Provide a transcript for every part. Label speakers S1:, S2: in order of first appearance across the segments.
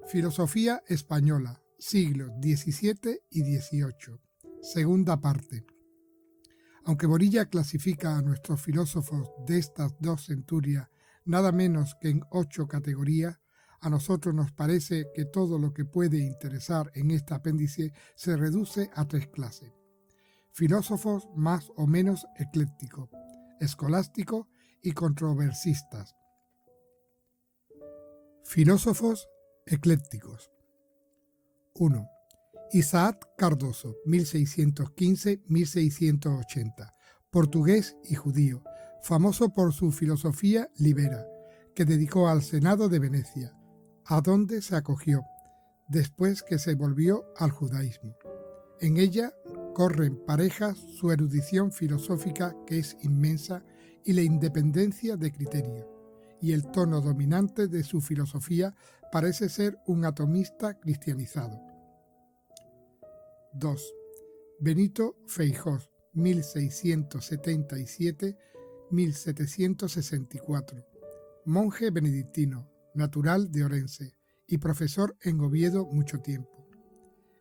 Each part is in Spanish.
S1: Filosofía española, siglos XVII y XVIII. Segunda parte. Aunque Borilla clasifica a nuestros filósofos de estas dos centurias nada menos que en 8 categorías, a nosotros nos parece que todo lo que puede interesar en este apéndice se reduce a 3 clases. Filósofos más o menos eclécticos, escolásticos y controversistas. Filósofos eclécticos. 1. Isaac Cardoso, 1615-1680, portugués y judío, famoso por su filosofía libera, que dedicó al Senado de Venecia, a donde se acogió, después que se volvió al judaísmo. En ella corren parejas su erudición filosófica, que es inmensa, y la independencia de criterio, y el tono dominante de su filosofía parece ser un atomista cristianizado. 2. Benito Feijós, 1677-1764, monje benedictino, natural de Orense y profesor en Oviedo mucho tiempo.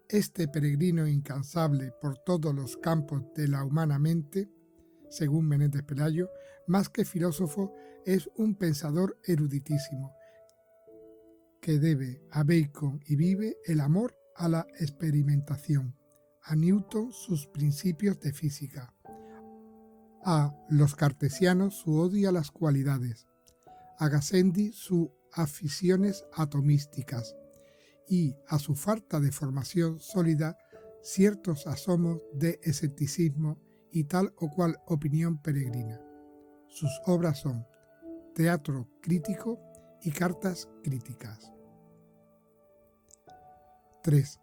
S1: Este peregrino incansable por todos los campos de la humana mente, según Menéndez Pelayo, más que filósofo, es un pensador eruditísimo, que debe a Bacon y vive el amor a la experimentación, a Newton sus principios de física, a los cartesianos su odio a las cualidades, a Gassendi sus aficiones atomísticas y a su falta de formación sólida ciertos asomos de escepticismo y tal o cual opinión peregrina. Sus obras son Teatro crítico y Cartas críticas. 3.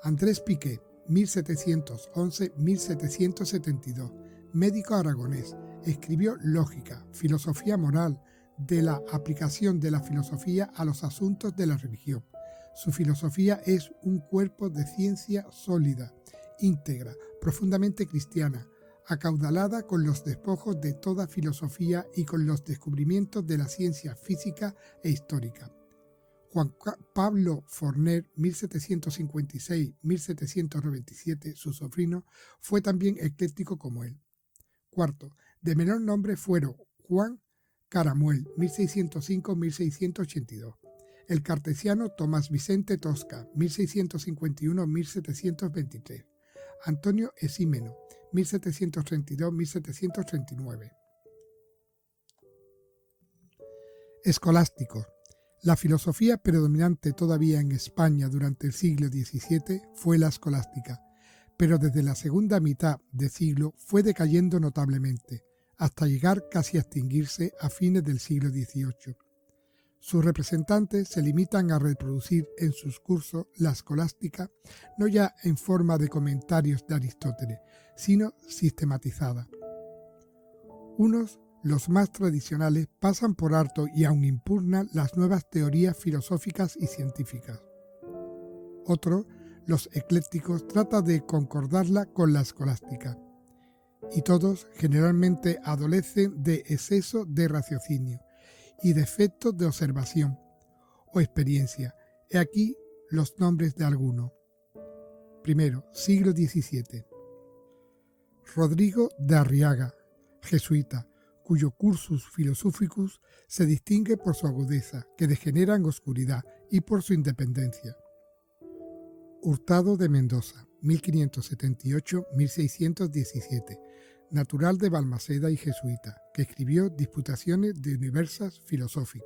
S1: Andrés Piqué, 1711-1772, médico aragonés, escribió Lógica, filosofía moral, de la aplicación de la filosofía a los asuntos de la religión. Su filosofía es un cuerpo de ciencia sólida, íntegra, profundamente cristiana, acaudalada con los despojos de toda filosofía y con los descubrimientos de la ciencia física e histórica. Juan Pablo Forner, 1756-1797, su sobrino, fue también ecléctico como él. 4. De menor nombre fueron Juan Caramuel, 1605-1682. El cartesiano Tomás Vicente Tosca, 1651-1723. Antonio Esímeno, 1732-1739. Escolásticos. La filosofía predominante todavía en España durante el siglo XVII fue la escolástica, pero desde la segunda mitad del siglo fue decayendo notablemente, hasta llegar casi a extinguirse a fines del siglo XVIII. Sus representantes se limitan a reproducir en sus cursos la escolástica, no ya en forma de comentarios de Aristóteles, sino sistematizada. Unos, los más tradicionales, pasan por alto y aún impugnan las nuevas teorías filosóficas y científicas. Otros, los eclécticos, tratan de concordarla con la escolástica. Y todos generalmente adolecen de exceso de raciocinio y defectos de observación o experiencia. He aquí los nombres de algunos. Primero, siglo XVII. Rodrigo de Arriaga, jesuita, cuyo cursus philosophicus se distingue por su agudeza, que degenera en oscuridad, y por su independencia. Hurtado de Mendoza, 1578-1617, natural de Balmaceda y jesuita, que escribió Disputaciones de Universas Philosophic.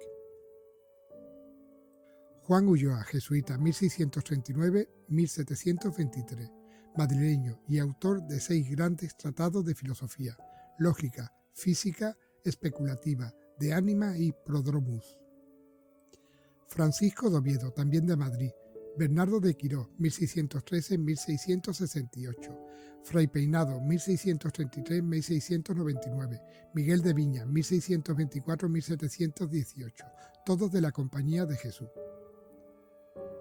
S1: Juan Ulloa, jesuita, 1639-1723, madrileño y autor de 6 grandes tratados de filosofía, lógica, física, especulativa, de ánima y prodromus. Francisco de Oviedo, también de Madrid. Bernardo de Quirós, 1613-1668, Fray Peinado, 1633-1699, Miguel de Viña, 1624-1718, todos de la Compañía de Jesús.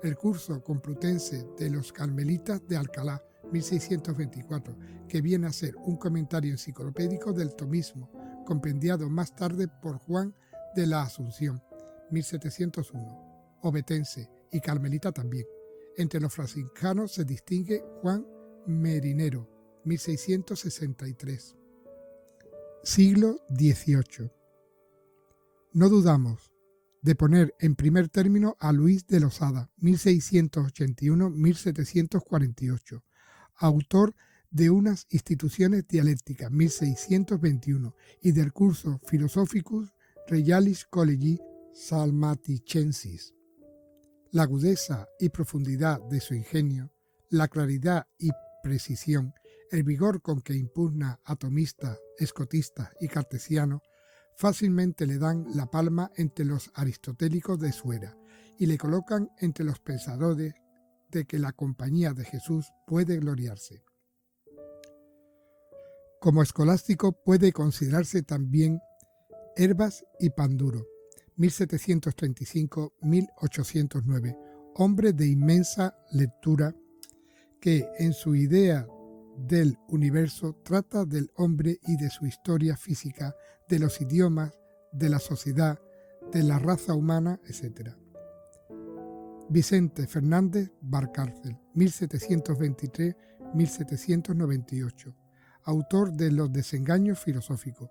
S1: El curso complutense de los Carmelitas de Alcalá, 1624, que viene a ser un comentario enciclopédico del tomismo, compendiado más tarde por Juan de la Asunción, 1701, obetense, y carmelita también. Entre los franciscanos se distingue Juan Merinero, 1663. Siglo XVIII. No dudamos de poner en primer término a Luis de Losada, 1681-1748, autor de unas instituciones dialécticas, 1621, y del curso Philosophicus Regalis Collegi Salmaticensis. La agudeza y profundidad de su ingenio, la claridad y precisión, el vigor con que impugna atomistas, escotistas y cartesianos, fácilmente le dan la palma entre los aristotélicos de su era y le colocan entre los pensadores de que la compañía de Jesús puede gloriarse. Como escolástico puede considerarse también Hervas y Panduro, 1735-1809, hombre de inmensa lectura que en su idea del universo trata del hombre y de su historia física, de los idiomas, de la sociedad, de la raza humana, etc. Vicente Fernández Valcárcel, 1723-1798, autor de Los desengaños filosóficos.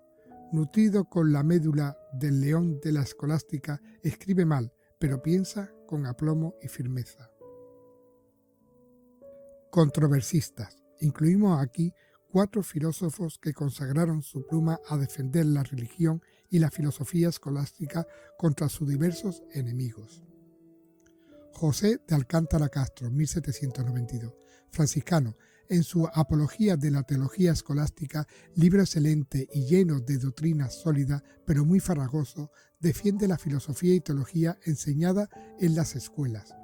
S1: Nutrido con la médula del león de la escolástica, escribe mal, pero piensa con aplomo y firmeza. Controversistas. Incluimos aquí 4 filósofos que consagraron su pluma a defender la religión y la filosofía escolástica contra sus diversos enemigos. José de Alcántara Castro, 1792, franciscano. En su Apología de la Teología Escolástica, libro excelente y lleno de doctrinas sólidas, pero muy farragoso, defiende la filosofía y teología enseñada en las escuelas.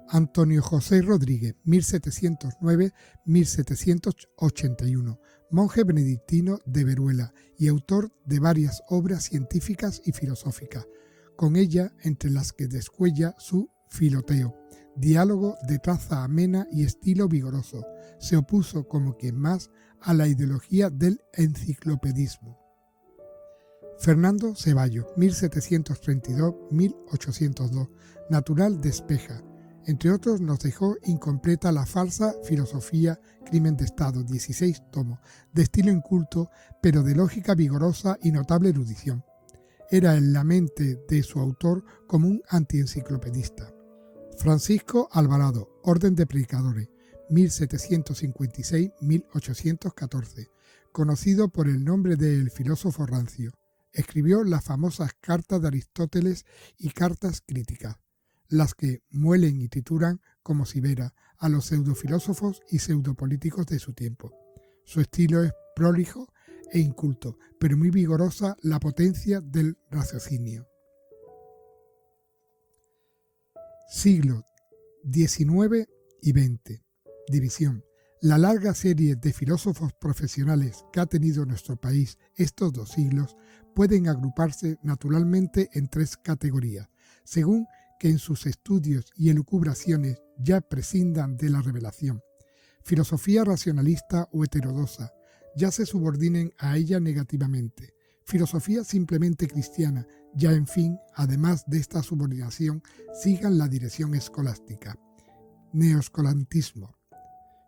S1: Antonio José Rodríguez, 1709-1781, monje benedictino de Veruela y autor de varias obras científicas y filosóficas, con ella entre las que descuella su Filoteo, diálogo de traza amena y estilo vigoroso. Se opuso como quien más a la ideología del enciclopedismo. Fernando Ceballos, 1732-1802, natural de Espeja. Entre otros nos dejó incompleta La falsa filosofía, crimen de Estado, 16 tomos, de estilo inculto, pero de lógica vigorosa y notable erudición. Era en la mente de su autor como un antienciclopedista. Francisco Alvarado, Orden de Predicadores, 1756-1814, conocido por el nombre de El filósofo rancio. Escribió las famosas Cartas de Aristóteles y Cartas Críticas, las que muelen y trituran como cibera a los pseudofilósofos y pseudopolíticos de su tiempo. Su estilo es prolijo e inculto, pero muy vigorosa la potencia del raciocinio. Siglo XIX y XX. División. La larga serie de filósofos profesionales que ha tenido nuestro país estos 2 siglos pueden agruparse naturalmente en 3 categorías, según que en sus estudios y elucubraciones ya prescindan de la revelación. Filosofía racionalista o heterodoxa, ya se subordinen a ella negativamente. Filosofía simplemente cristiana, ya en fin, además de esta subordinación, sigan la dirección escolástica. Neoscolantismo.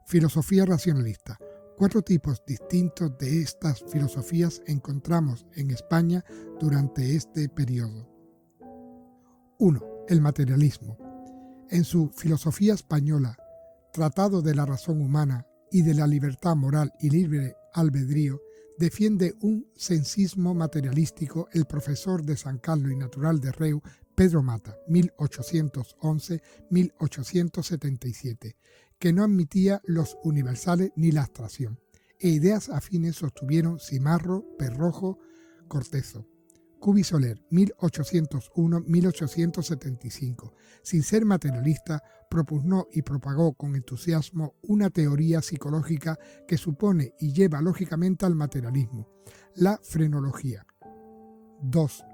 S1: Filosofía racionalista. 4 tipos distintos de estas filosofías encontramos en España durante este periodo. 1. El materialismo. En su Filosofía española, Tratado de la razón humana y de la libertad moral y libre albedrío, defiende un sensismo materialístico el profesor de San Carlos y natural de Reu, Pedro Mata, 1811-1877, que no admitía los universales ni la abstracción, e ideas afines sostuvieron Simarro, Perrojo, Cortezo. Cubi Soler, 1801-1875, sin ser materialista, propugnó y propagó con entusiasmo una teoría psicológica que supone y lleva lógicamente al materialismo, la frenología. 2.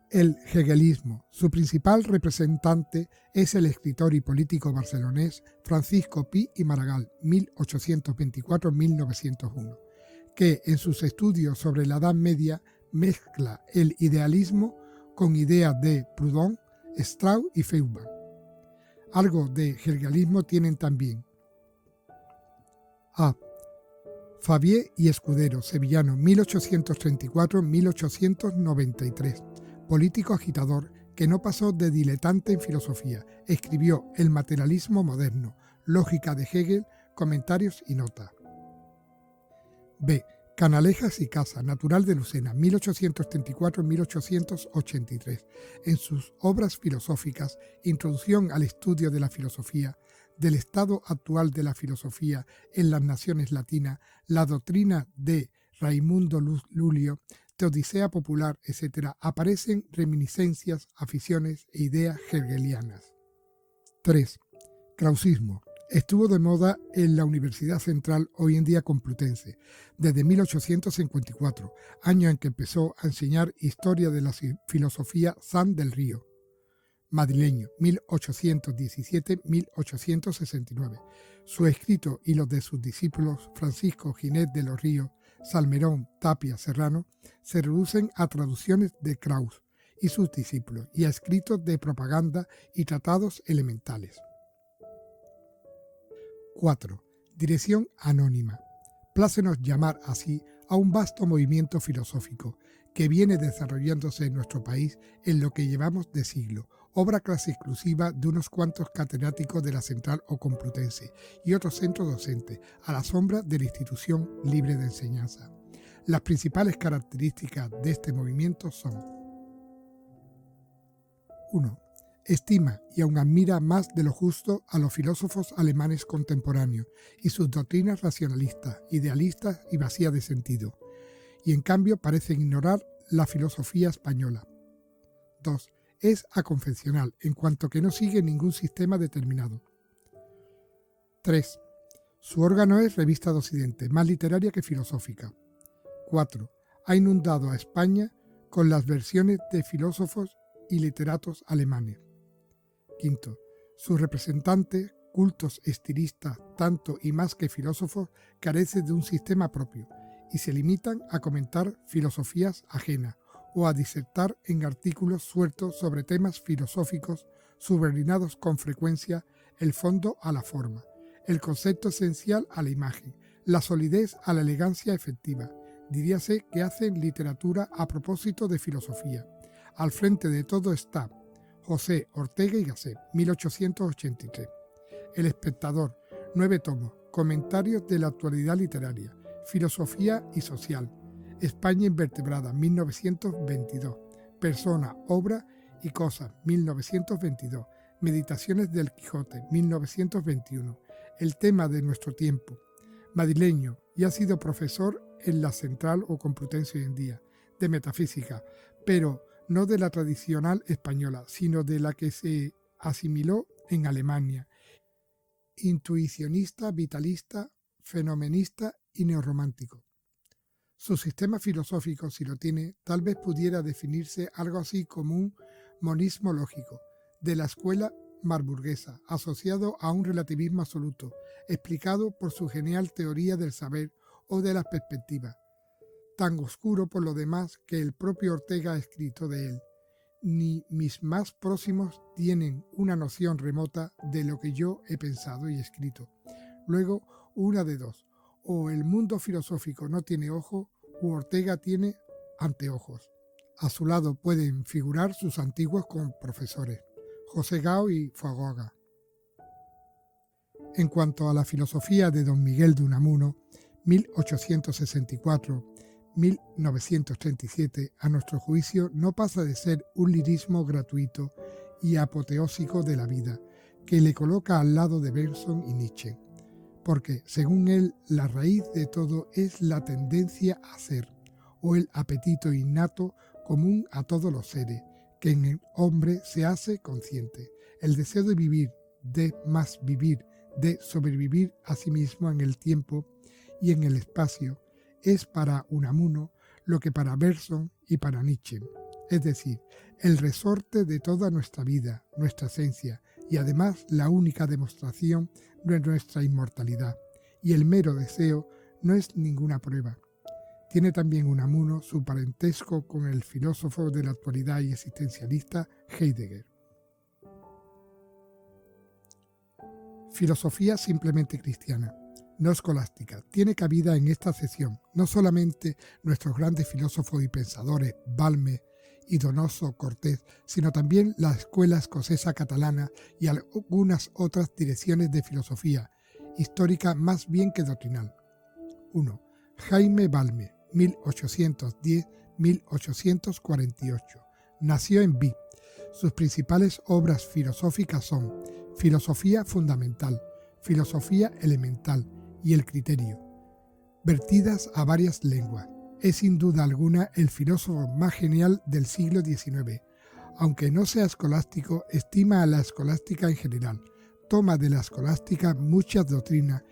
S1: El hegelismo. Su principal representante es el escritor y político barcelonés Francisco Pi y Maragall, 1824-1901, que en sus estudios sobre la Edad Media mezcla el idealismo con ideas de Proudhon, Strauss y Feuerbach. Algo de hegelianismo tienen también. A. Fabié y Escudero, sevillano, 1834-1893. Político agitador que no pasó de diletante en filosofía. Escribió El materialismo moderno, Lógica de Hegel, Comentarios y notas. B. Canalejas y Casa, natural de Lucena, 1834-1883. En sus obras filosóficas, Introducción al estudio de la filosofía, del estado actual de la filosofía en las naciones latinas, la doctrina de Raimundo Lulio, Teodicea popular, etc., aparecen reminiscencias, aficiones e ideas hegelianas. 3. Krausismo. Estuvo de moda en la Universidad Central, hoy en día Complutense, desde 1854, año en que empezó a enseñar historia de la filosofía San del Río, madrileño, 1817-1869. Su escrito y los de sus discípulos Francisco Ginés de los Ríos, Salmerón, Tapia, Serrano, se reducen a traducciones de Kraus y sus discípulos y a escritos de propaganda y tratados elementales. 4. Dirección anónima. Plácenos llamar así a un vasto movimiento filosófico que viene desarrollándose en nuestro país en lo que llevamos de siglo, obra casi exclusiva de unos cuantos catedráticos de la Central o Complutense y otros centros docentes, a la sombra de la institución libre de enseñanza. Las principales características de este movimiento son: 1. Estima y aún admira más de lo justo a los filósofos alemanes contemporáneos y sus doctrinas racionalistas, idealistas y vacías de sentido, y en cambio parecen ignorar la filosofía española. 2. Es aconfesional, en cuanto que no sigue ningún sistema determinado. 3. Su órgano es Revista de Occidente, más literaria que filosófica. 4. Ha inundado a España con las versiones de filósofos y literatos alemanes. 5. Sus representantes, cultos estilistas, tanto y más que filósofos, carecen de un sistema propio y se limitan a comentar filosofías ajenas o a disertar en artículos sueltos sobre temas filosóficos subordinados con frecuencia el fondo a la forma, el concepto esencial a la imagen, la solidez a la elegancia efectiva. Diríase que hacen literatura a propósito de filosofía. Al frente de todo está José Ortega y Gasset, 1883. El Espectador, 9 tomos, Comentarios de la actualidad literaria, Filosofía y social, España invertebrada, 1922. Persona, obra y cosas, 1922. Meditaciones del Quijote, 1921. El tema de nuestro tiempo, madrileño, y ha sido profesor en la Central o Complutense hoy en día, de metafísica, pero no de la tradicional española, sino de la que se asimiló en Alemania. Intuicionista, vitalista, fenomenista y neorromántico. Su sistema filosófico, si lo tiene, tal vez pudiera definirse algo así como un monismo lógico, de la escuela marburguesa, asociado a un relativismo absoluto, explicado por su genial teoría del saber o de la perspectiva, tan oscuro por lo demás que el propio Ortega ha escrito de él. Ni mis más próximos tienen una noción remota de lo que yo he pensado y escrito. Luego, una de dos: o el mundo filosófico no tiene ojo, u Ortega tiene anteojos. A su lado pueden figurar sus antiguos profesores, José Gao y Fagoaga. En cuanto a la filosofía de don Miguel de Unamuno, 1864-1937, a nuestro juicio no pasa de ser un lirismo gratuito y apoteósico de la vida, que le coloca al lado de Bergson y Nietzsche, porque, según él, la raíz de todo es la tendencia a ser, o el apetito innato común a todos los seres, que en el hombre se hace consciente, el deseo de vivir, de más vivir, de sobrevivir a sí mismo en el tiempo y en el espacio, es para Unamuno lo que para Bergson y para Nietzsche, es decir, el resorte de toda nuestra vida, nuestra esencia, y además la única demostración de nuestra inmortalidad, y el mero deseo no es ninguna prueba. Tiene también Unamuno su parentesco con el filósofo de la actualidad y existencialista Heidegger. Filosofía simplemente cristiana, no escolástica. Tiene cabida en esta sección no solamente nuestros grandes filósofos y pensadores, Balmes y Donoso Cortés, sino también la escuela escocesa catalana y algunas otras direcciones de filosofía, histórica más bien que doctrinal. 1. Jaime Balmes, 1810-1848. Nació en Vic. Sus principales obras filosóficas son Filosofía Fundamental, Filosofía Elemental y El Criterio, vertidas a varias lenguas. Es sin duda alguna el filósofo más genial del siglo XIX. Aunque no sea escolástico, estima a la escolástica en general, toma de la escolástica muchas doctrinas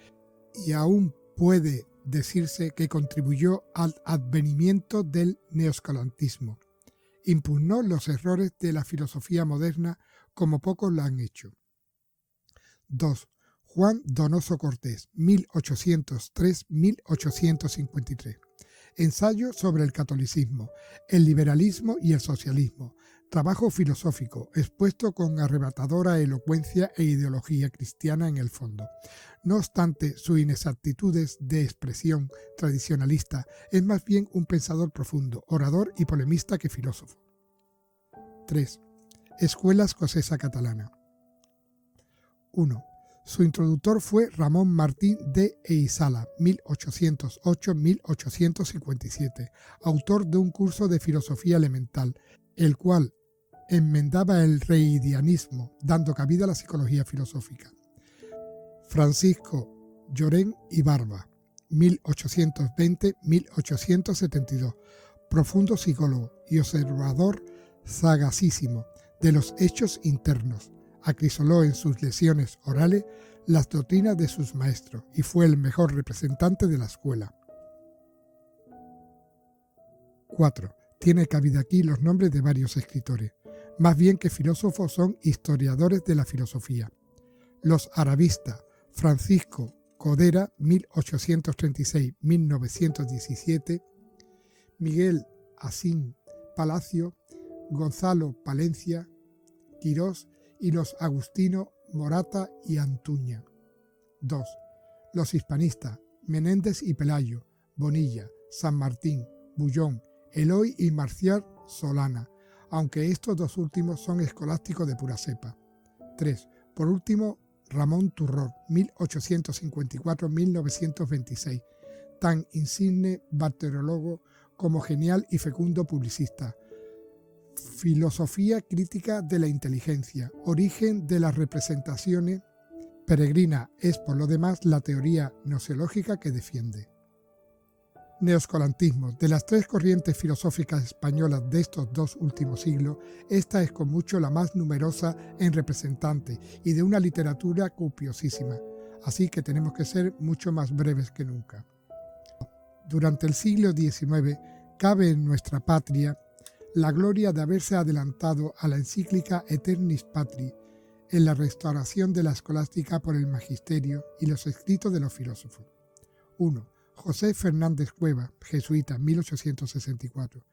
S1: y aún puede decirse que contribuyó al advenimiento del neoscolantismo. Impugnó los errores de la filosofía moderna como pocos lo han hecho. 2. Juan Donoso Cortés, 1803-1853. Ensayo sobre el catolicismo, el liberalismo y el socialismo. Trabajo filosófico, expuesto con arrebatadora elocuencia e ideología cristiana en el fondo. No obstante sus inexactitudes de expresión tradicionalista, es más bien un pensador profundo, orador y polemista que filósofo. 3. Escuela escocesa catalana. 1. Su introductor fue Ramón Martín de Eizaga, 1808-1857, autor de un curso de filosofía elemental, el cual enmendaba el reidianismo, dando cabida a la psicología filosófica. Francisco Llorén y Barba, 1820-1872, profundo psicólogo y observador sagacísimo de los hechos internos. Acrisoló en sus lecciones orales las doctrinas de sus maestros y fue el mejor representante de la escuela. 4. Tiene cabida aquí los nombres de varios escritores. Más bien que filósofos son historiadores de la filosofía. Los arabistas Francisco Codera, 1836-1917, Miguel Asín Palacio, Gonzalo Palencia, Quirós y los agustinos Morata y Antuña. 2. Los hispanistas Menéndez y Pelayo, Bonilla, San Martín, Bullón, Eloy y Marcial Solana, aunque estos dos últimos son escolásticos de pura cepa. 3. Por último, Ramón Turró, 1854-1926, tan insigne bacteriólogo como genial y fecundo publicista. Filosofía crítica de la inteligencia, origen de las representaciones. Peregrina es por lo demás la teoría gnoseológica que defiende. Neoscolantismo. De las tres corrientes filosóficas españolas de estos dos últimos siglos, esta es con mucho la más numerosa en representantes y de una literatura copiosísima, así que tenemos que ser mucho más breves que nunca. Durante el siglo XIX cabe en nuestra patria la gloria de haberse adelantado a la encíclica Aeternis Patri en la restauración de la escolástica por el magisterio y los escritos de los filósofos. 1. José Fernández Cueva, jesuita, 1864.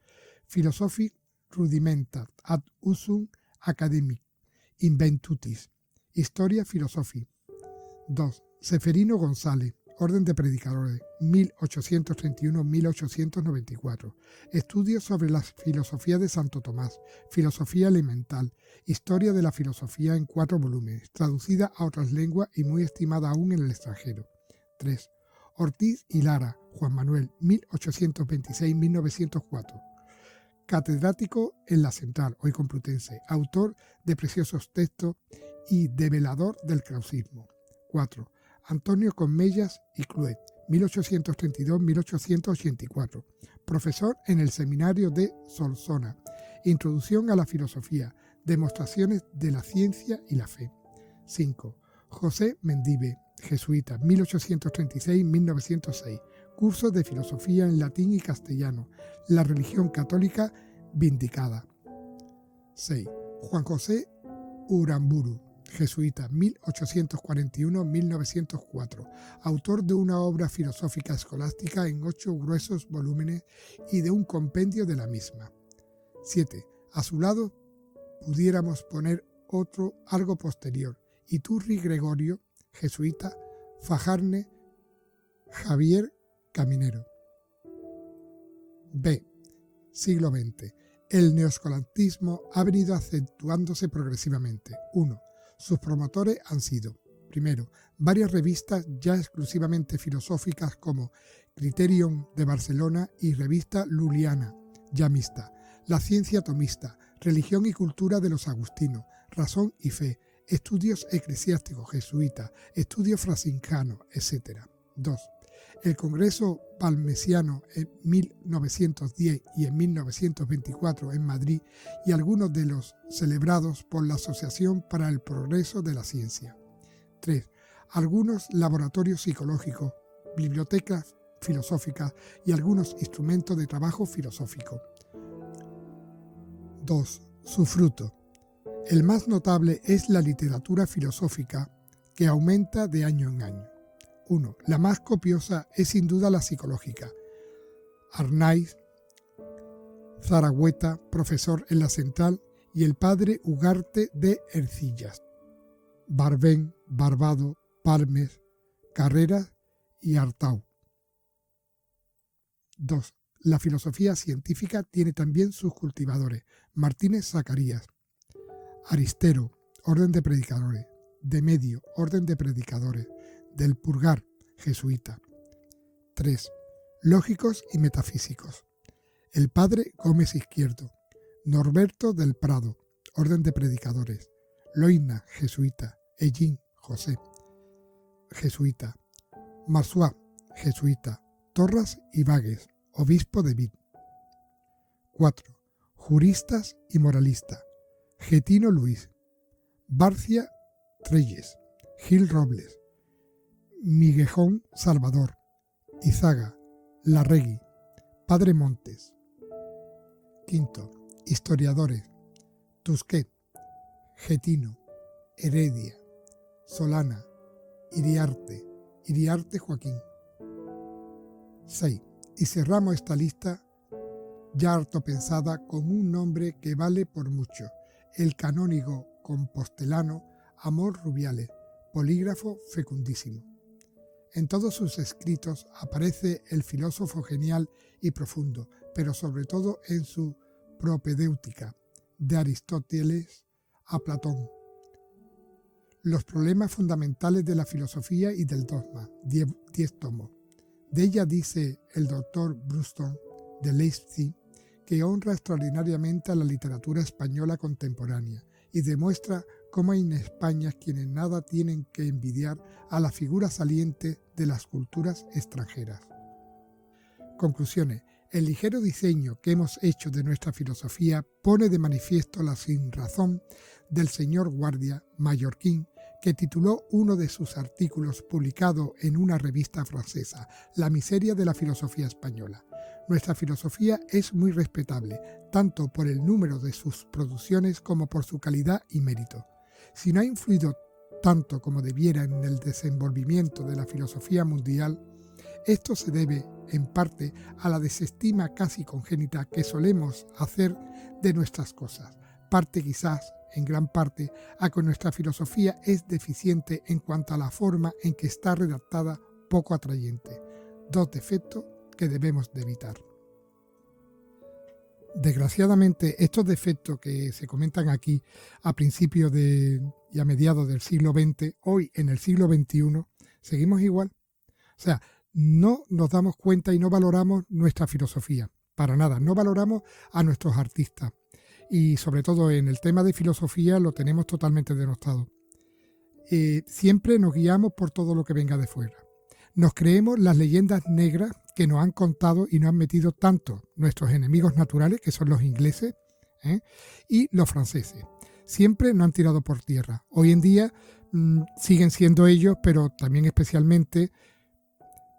S1: Philosophic Rudimenta ad usum academic inventutis. Historia Philosophiae. 2. Seferino González, Orden de Predicadores, 1831-1894. Estudios sobre la filosofía de Santo Tomás, Filosofía Elemental, Historia de la Filosofía en 4 volúmenes, traducida a otras lenguas y muy estimada aún en el extranjero. 3. Ortiz y Lara, Juan Manuel, 1826-1904. Catedrático en la Central, hoy Complutense, autor de preciosos textos y develador del krausismo. 4. Antonio Comellas y Cluet, 1832-1884, profesor en el Seminario de Solsona. Introducción a la filosofía, demostraciones de la ciencia y la fe. 5. José Mendive, jesuita, 1836-1906, cursos de filosofía en latín y castellano, la religión católica vindicada. 6. Juan José Uramburu, jesuita, 1841-1904, autor de una obra filosófica escolástica en 8 gruesos volúmenes y de un compendio de la misma. 7. A su lado pudiéramos poner otro algo posterior, Iturri Gregorio, jesuita, Fajarne Javier Caminero. B. Siglo XX. El neoscolantismo ha venido acentuándose progresivamente. 1. Sus promotores han sido, primero, varias revistas ya exclusivamente filosóficas como Criterion de Barcelona y revista Luliana, ya mixta, La ciencia tomista, Religión y cultura de los agustinos, Razón y fe, Estudios eclesiásticos jesuitas, Estudios franciscanos, etc. 2. El Congreso Valmesiano en 1910 y en 1924 en Madrid y algunos de los celebrados por la Asociación para el Progreso de la Ciencia. 3. Algunos laboratorios psicológicos, bibliotecas filosóficas y algunos instrumentos de trabajo filosófico. 2. Su fruto. El más notable es la literatura filosófica, que aumenta de año en año. 1. La más copiosa es sin duda la psicológica. Arnaiz, Zaragüeta, profesor en la Central, y el padre Ugarte de Ercillas. Barbén, Barbado, Palmes, Carreras y Artau. 2. La filosofía científica tiene también sus cultivadores. Martínez Zacarías. Aristero, orden de predicadores. De Medio, orden de predicadores. Del Purgar, jesuita. 3. Lógicos y metafísicos. El padre Gómez Izquierdo. Norberto del Prado, orden de predicadores. Loina, jesuita. Ellín, José, jesuita. Marsuá, jesuita. Torras y Vagues, obispo de Vid. 4. Juristas y moralistas. Getino Luis. Barcia Treyes. Gil Robles. Miguejón Salvador, Izaga, Larregui, Padre Montes. 5. Historiadores. Tusquet, Getino, Heredia, Solana, Iriarte Joaquín. 6. Y cerramos esta lista ya harto pensada con un nombre que vale por mucho, el canónigo compostelano Amor Rubiales, polígrafo fecundísimo. En todos sus escritos aparece el filósofo genial y profundo, pero sobre todo en su propedéutica, de Aristóteles a Platón. Los problemas fundamentales de la filosofía y del dogma, 10 tomos. De ella dice el doctor Bruston de Leipzig que honra extraordinariamente a la literatura española contemporánea y demuestra cómo hay en España quienes nada tienen que envidiar a la figura saliente de las culturas extranjeras. Conclusiones. El ligero diseño que hemos hecho de nuestra filosofía pone de manifiesto la sinrazón del señor Guardia, mallorquín, que tituló uno de sus artículos publicado en una revista francesa, La miseria de la filosofía española. Nuestra filosofía es muy respetable, tanto por el número de sus producciones como por su calidad y mérito. Si no ha influido tanto como debiera en el desenvolvimiento de la filosofía mundial, esto se debe, en parte, a la desestima casi congénita que solemos hacer de nuestras cosas, parte quizás, en gran parte, a que nuestra filosofía es deficiente en cuanto a la forma en que está redactada, poco atrayente, 2 defectos que debemos de evitar. Desgraciadamente, estos defectos que se comentan aquí a principios y a mediados del siglo XX, hoy en el siglo XXI, seguimos igual. O sea, no nos damos cuenta y no valoramos nuestra filosofía, para nada. No valoramos a nuestros artistas y sobre todo en el tema de filosofía lo tenemos totalmente denostado. Siempre nos guiamos por todo lo que venga de fuera. Nos creemos las leyendas negras que nos han contado y nos han metido tanto nuestros enemigos naturales, que son los ingleses, y los franceses. Siempre nos han tirado por tierra. Hoy en día siguen siendo ellos, pero también especialmente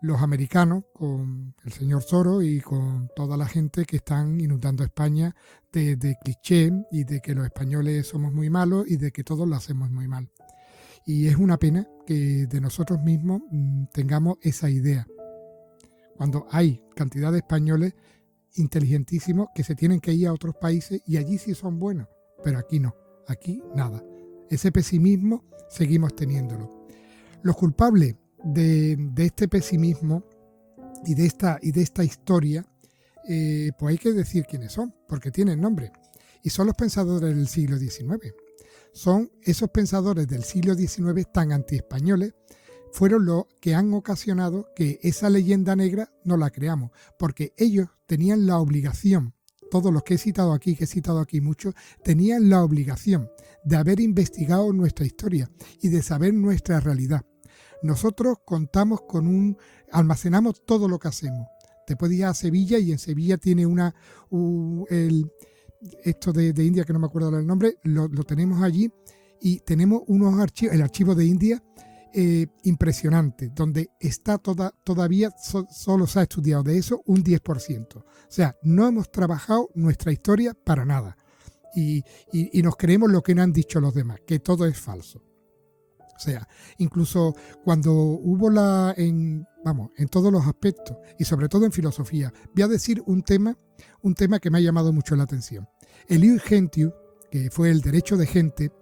S1: los americanos, con el señor Soros y con toda la gente que están inundando España de clichés y de que los españoles somos muy malos y de que todos lo hacemos muy mal. Y es una pena que de nosotros mismos tengamos esa idea, cuando hay cantidad de españoles inteligentísimos que se tienen que ir a otros países y allí sí son buenos, pero aquí no, aquí nada. Ese pesimismo seguimos teniéndolo. Los culpables de este pesimismo y de esta historia, pues hay que decir quiénes son, porque tienen nombre. Y son los pensadores del siglo XIX. Son esos pensadores del siglo XIX tan antiespañoles, fueron los que han ocasionado que esa leyenda negra no la creamos, porque ellos tenían la obligación, todos los que he citado aquí mucho, tenían la obligación de haber investigado nuestra historia y de saber nuestra realidad. Nosotros almacenamos todo lo que hacemos. Te puedes ir a Sevilla y en Sevilla tiene esto de India, que no me acuerdo el nombre, lo tenemos allí y tenemos unos archivos, el archivo de India, impresionante, donde está todavía solo se ha estudiado de eso un 10%. O sea, no hemos trabajado nuestra historia para nada y nos creemos lo que nos han dicho los demás, que todo es falso. O sea, incluso cuando hubo en todos los aspectos y sobre todo en filosofía, voy a decir un tema que me ha llamado mucho la atención. El ius gentium, que fue el derecho de gente,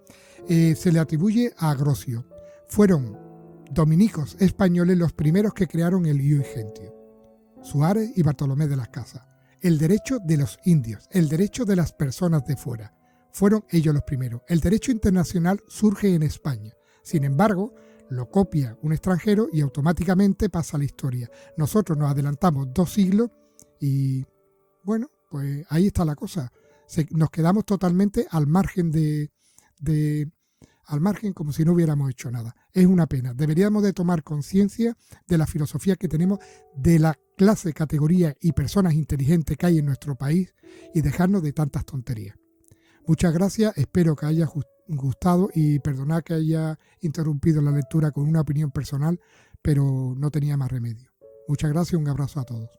S1: se le atribuye a Agrosio. Fueron dominicos españoles los primeros que crearon el ius gentium. Suárez y Bartolomé de las Casas. El derecho de los indios, el derecho de las personas de fuera. Fueron ellos los primeros. El derecho internacional surge en España. Sin embargo, lo copia un extranjero y automáticamente pasa a la historia. Nosotros nos adelantamos 2 siglos y, bueno, pues ahí está la cosa. Nos quedamos totalmente al margen al margen como si no hubiéramos hecho nada. Es una pena. Deberíamos de tomar conciencia de la filosofía que tenemos, de la clase, categoría y personas inteligentes que hay en nuestro país y dejarnos de tantas tonterías. Muchas gracias, espero que haya gustado y perdonad que haya interrumpido la lectura con una opinión personal, pero no tenía más remedio. Muchas gracias y un abrazo a todos.